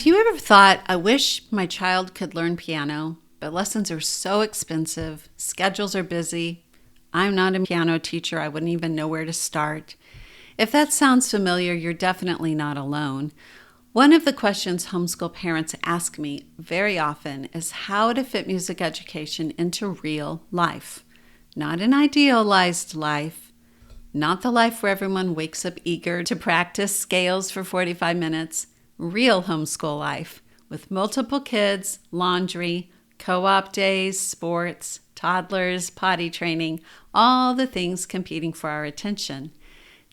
Have you ever thought, I wish my child could learn piano, but lessons are so expensive, schedules are busy, I'm not a piano teacher, I wouldn't even know where to start. If that sounds familiar, you're definitely not alone. One of the questions homeschool parents ask me very often is how to fit music education into real life. Not an idealized life, not the life where everyone wakes up eager to practice scales for 45 minutes. Real homeschool life with multiple kids, laundry, co-op days, sports, toddlers, potty training, all the things competing for our attention.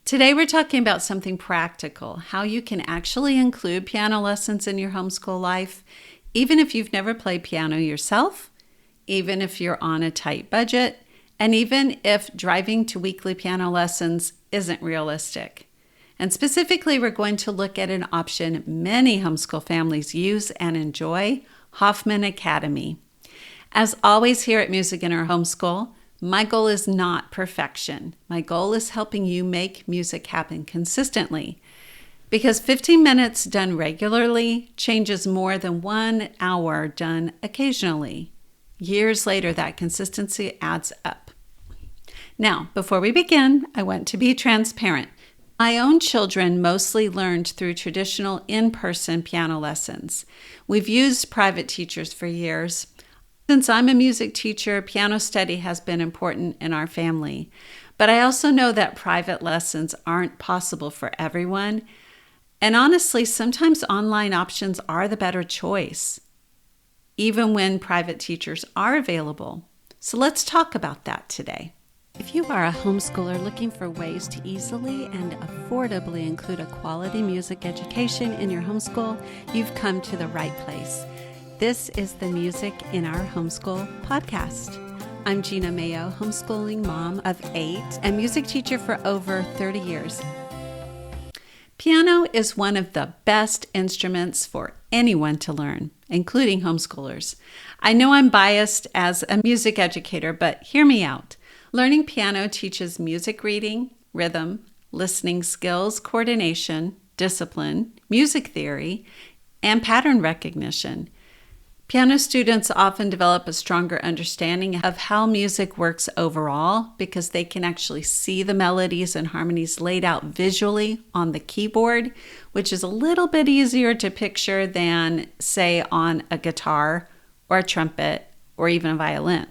Today we're talking about something practical, how you can actually include piano lessons in your homeschool life, even if you've never played piano yourself, even if you're on a tight budget, and even if driving to weekly piano lessons isn't realistic. And specifically, we're going to look at an option many homeschool families use and enjoy, Hoffman Academy. As always here at Music in Our Homeschool, my goal is not perfection. My goal is helping you make music happen consistently. Because 15 minutes done regularly changes more than 1 hour done occasionally. Years later, that consistency adds up. Now, before we begin, I want to be transparent. My own children mostly learned through traditional in-person piano lessons. We've used private teachers for years. Since I'm a music teacher, piano study has been important in our family. But I also know that private lessons aren't possible for everyone. And honestly, sometimes online options are the better choice, even when private teachers are available. So let's talk about that today. If you are a homeschooler looking for ways to easily and affordably include a quality music education in your homeschool, you've come to the right place. This is the Music in Our Homeschool Podcast. I'm Gina Mayo, homeschooling mom of 8 and music teacher for over 30 years. Piano is one of the best instruments for anyone to learn, including homeschoolers. I know I'm biased as a music educator, but hear me out. Learning piano teaches music reading, rhythm, listening skills, coordination, discipline, music theory, and pattern recognition. Piano students often develop a stronger understanding of how music works overall because they can actually see the melodies and harmonies laid out visually on the keyboard, which is a little bit easier to picture than, say, on a guitar or a trumpet or even a violin.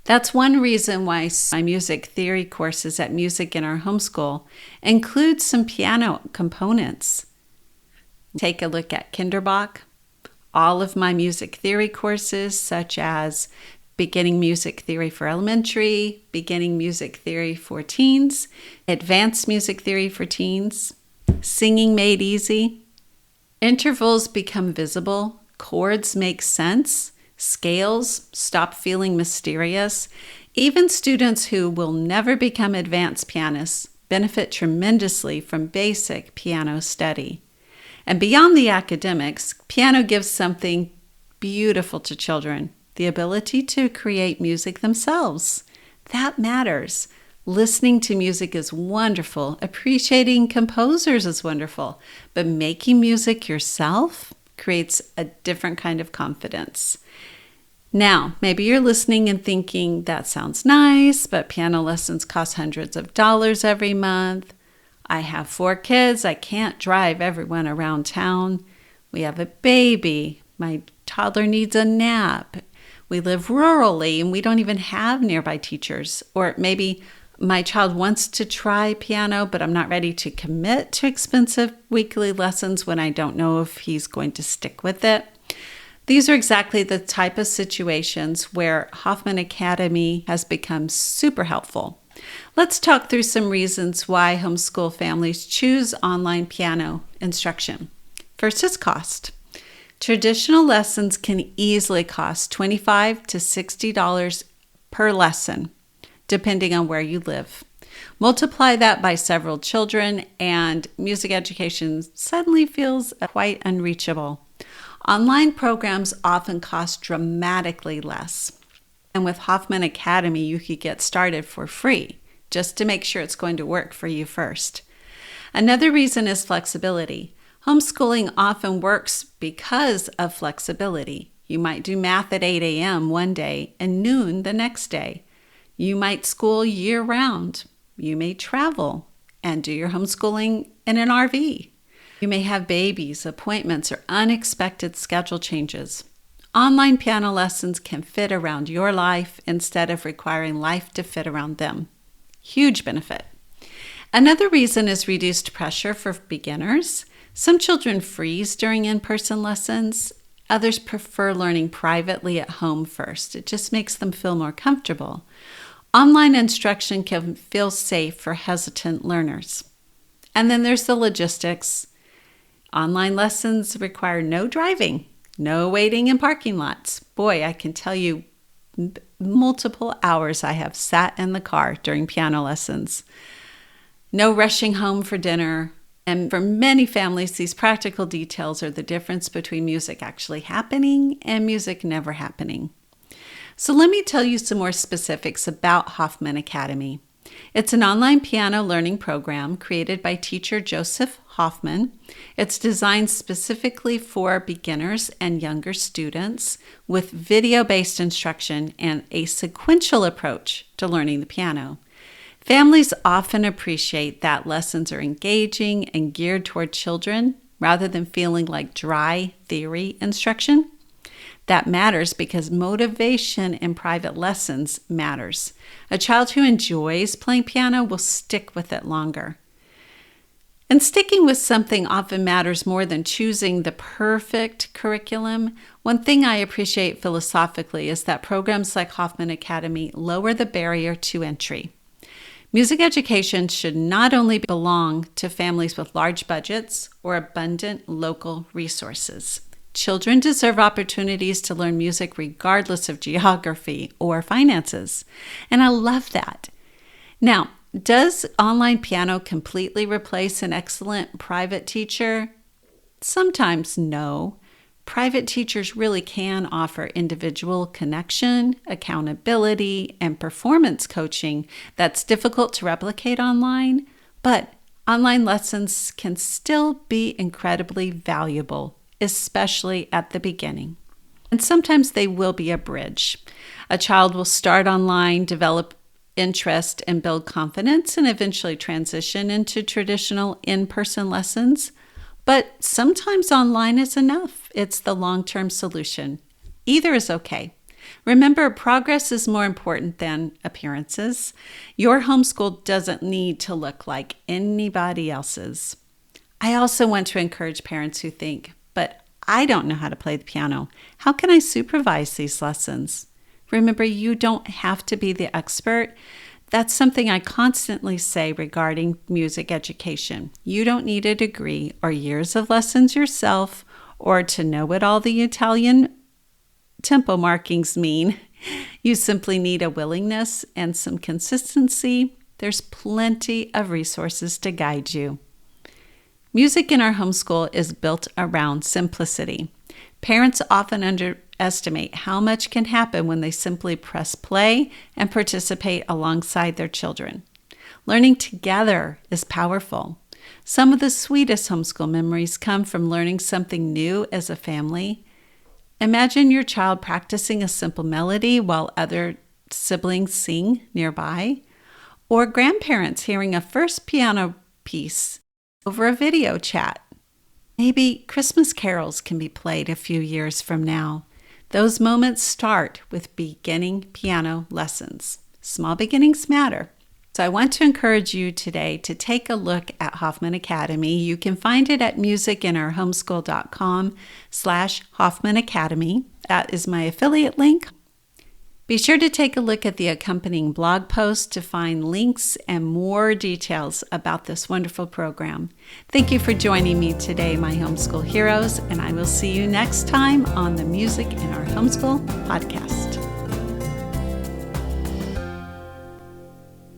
That's one reason why my music theory courses at Music in Our Homeschool include some piano components. Take a look at Kinderbach. All of my music theory courses, such as Beginning Music Theory for Elementary, Beginning Music Theory for Teens, Advanced Music Theory for Teens, Singing Made Easy. Intervals become visible, chords make sense, scales stop feeling mysterious. Even students who will never become advanced pianists benefit tremendously from basic piano study. And beyond the academics, piano gives something beautiful to children, the ability to create music themselves. That matters. Listening to music is wonderful. Appreciating composers is wonderful. But making music yourself creates a different kind of confidence. Now, maybe you're listening and thinking, that sounds nice, but piano lessons cost hundreds of dollars every month. I have 4 kids. I can't drive everyone around town. We have a baby. My toddler needs a nap. We live rurally and we don't even have nearby teachers. Or maybe my child wants to try piano, but I'm not ready to commit to expensive weekly lessons when I don't know if he's going to stick with it. These are exactly the type of situations where Hoffman Academy has become super helpful. Let's talk through some reasons why homeschool families choose online piano instruction. First is cost. Traditional lessons can easily cost $25 to $60 per lesson, depending on where you live. Multiply that by several children, and music education suddenly feels quite unreachable. Online programs often cost dramatically less. And with Hoffman Academy, you could get started for free, just to make sure it's going to work for you first. Another reason is flexibility. Homeschooling often works because of flexibility. You might do math at 8 a.m. one day and noon the next day. You might school year-round. You may travel and do your homeschooling in an RV. You may have babies, appointments, or unexpected schedule changes. Online piano lessons can fit around your life instead of requiring life to fit around them. Huge benefit. Another reason is reduced pressure for beginners. Some children freeze during in-person lessons. Others prefer learning privately at home first. It just makes them feel more comfortable. Online instruction can feel safe for hesitant learners. And then there's the logistics. Online lessons require no driving, no waiting in parking lots. Boy, I can tell you multiple hours I have sat in the car during piano lessons. No rushing home for dinner. And for many families, these practical details are the difference between music actually happening and music never happening. So let me tell you some more specifics about Hoffman Academy. It's an online piano learning program created by teacher Joseph Hoffman. It's designed specifically for beginners and younger students with video-based instruction and a sequential approach to learning the piano. Families often appreciate that lessons are engaging and geared toward children rather than feeling like dry theory instruction. That matters because motivation in private lessons matters. A child who enjoys playing piano will stick with it longer. And sticking with something often matters more than choosing the perfect curriculum. One thing I appreciate philosophically is that programs like Hoffman Academy lower the barrier to entry. Music education should not only belong to families with large budgets or abundant local resources. Children deserve opportunities to learn music regardless of geography or finances. And I love that. Now, does online piano completely replace an excellent private teacher? Sometimes no. Private teachers really can offer individual connection, accountability, and performance coaching that's difficult to replicate online, but online lessons can still be incredibly valuable, especially at the beginning. And sometimes they will be a bridge. A child will start online, develop interest, and build confidence, and eventually transition into traditional in-person lessons. But sometimes online is enough. It's the long-term solution. Either is okay. Remember, progress is more important than appearances. Your homeschool doesn't need to look like anybody else's. I also want to encourage parents who think, but I don't know how to play the piano. How can I supervise these lessons? Remember, you don't have to be the expert. That's something I constantly say regarding music education. You don't need a degree or years of lessons yourself or to know what all the Italian tempo markings mean. You simply need a willingness and some consistency. There's plenty of resources to guide you. Music in our homeschool is built around simplicity. Parents often underestimate how much can happen when they simply press play and participate alongside their children. Learning together is powerful. Some of the sweetest homeschool memories come from learning something new as a family. Imagine your child practicing a simple melody while other siblings sing nearby, or grandparents hearing a first piano piece over a video chat. Maybe Christmas carols can be played a few years from now. Those moments start with beginning piano lessons. Small beginnings matter. So I want to encourage you today to take a look at Hoffman Academy. You can find it at musicinourhomeschool.com/Hoffman Academy. That is my affiliate link. Be sure to take a look at the accompanying blog post to find links and more details about this wonderful program. Thank you for joining me today, my homeschool heroes, and I will see you next time on the Music in Our Homeschool podcast.